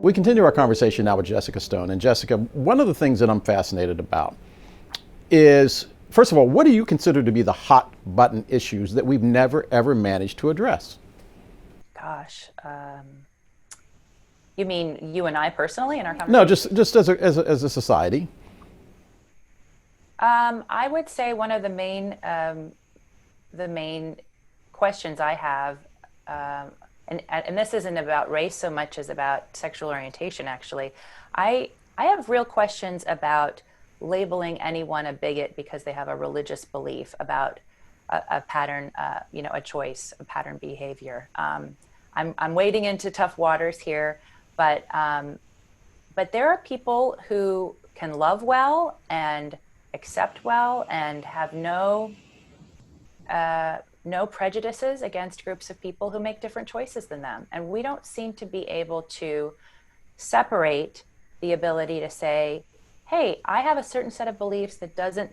We continue our conversation now with Jessica Stone. And Jessica, one of the things that I'm fascinated about is, first of all, what do you consider to be the hot button issues that we've never, ever managed to address? Gosh, you mean you and I personally in our No, conversation? just as a society. I would say one of the main questions I have, and this isn't about race so much as about sexual orientation. Actually, I have real questions about labeling anyone a bigot because they have a religious belief about a pattern, a choice, a pattern behavior. I'm wading into tough waters here, but there are people who can love well and accept well and have no prejudices against groups of people who make different choices than them. And we don't seem to be able to separate the ability to say, hey, I have a certain set of beliefs that doesn't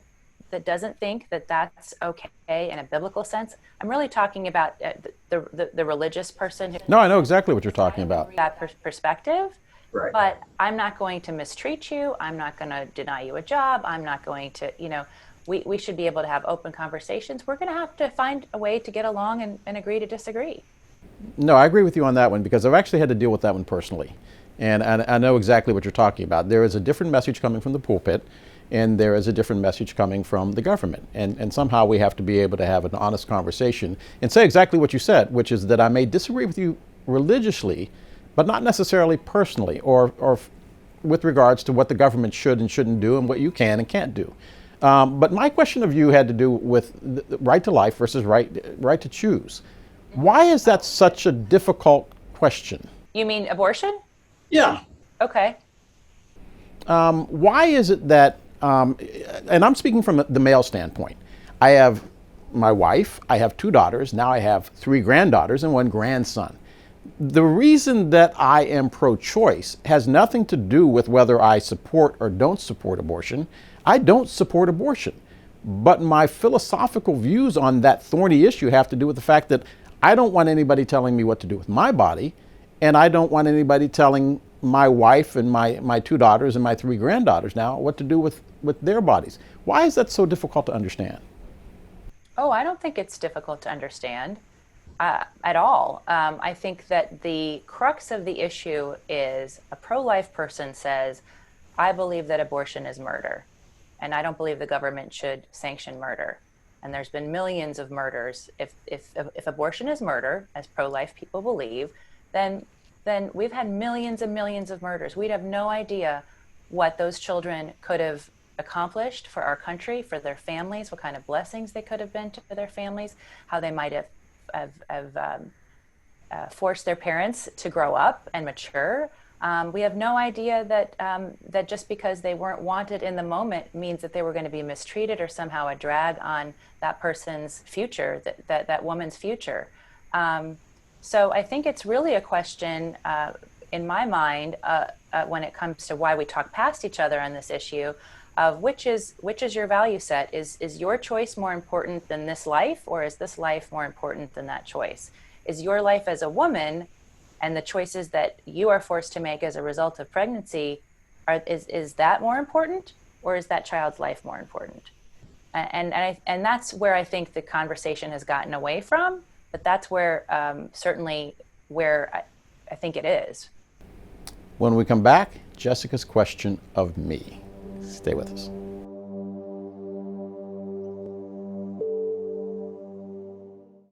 think that that's okay in a biblical sense. I'm really talking about the religious person who No, I know exactly what you're talking about. that perspective. Right. But I'm not going to mistreat you. I'm not going to deny you a job. I'm not going to, we should be able to have open conversations. We're going to have to find a way to get along and agree to disagree. No, I agree with you on that one because I've actually had to deal with that one personally. And I know exactly what you're talking about. There is a different message coming from the pulpit, and there is a different message coming from the government. And somehow we have to be able to have an honest conversation and say exactly what you said, which is that I may disagree with you religiously, but not necessarily personally or with regards to what the government should and shouldn't do and what you can and can't do. But my question of you had to do with the right to life versus right to choose. Why is that such a difficult question? You mean abortion? Yeah. Okay. Why is it that, and I'm speaking from the male standpoint, I have my wife, I have two daughters, now I have three granddaughters and one grandson. The reason that I am pro-choice has nothing to do with whether I support or don't support abortion. I don't support abortion. But my philosophical views on that thorny issue have to do with the fact that I don't want anybody telling me what to do with my body, and I don't want anybody telling my wife and my two daughters and my three granddaughters now what to do with their bodies. Why is that so difficult to understand? Oh, I don't think it's difficult to understand at all. I think that the crux of the issue is a pro-life person says, I believe that abortion is murder, and I don't believe the government should sanction murder. And there's been millions of murders. If abortion is murder, as pro-life people believe, then we've had millions and millions of murders. We'd have no idea what those children could have accomplished for our country, for their families, what kind of blessings they could have been to their families, how they might have forced their parents to grow up and mature. We have no idea that just because they weren't wanted in the moment means that they were going to be mistreated or somehow a drag on that person's future, that woman's future. So I think it's really a question, in my mind, when it comes to why we talk past each other on this issue, of which is your value set. Is your choice more important than this life, or is this life more important than that choice? Is your life as a woman and the choices that you are forced to make as a result of pregnancy, is that more important, or is that child's life more important? And that's where I think the conversation has gotten away from. But that's where, certainly, where I think it is. When we come back, Jessica's question of me. Stay with us.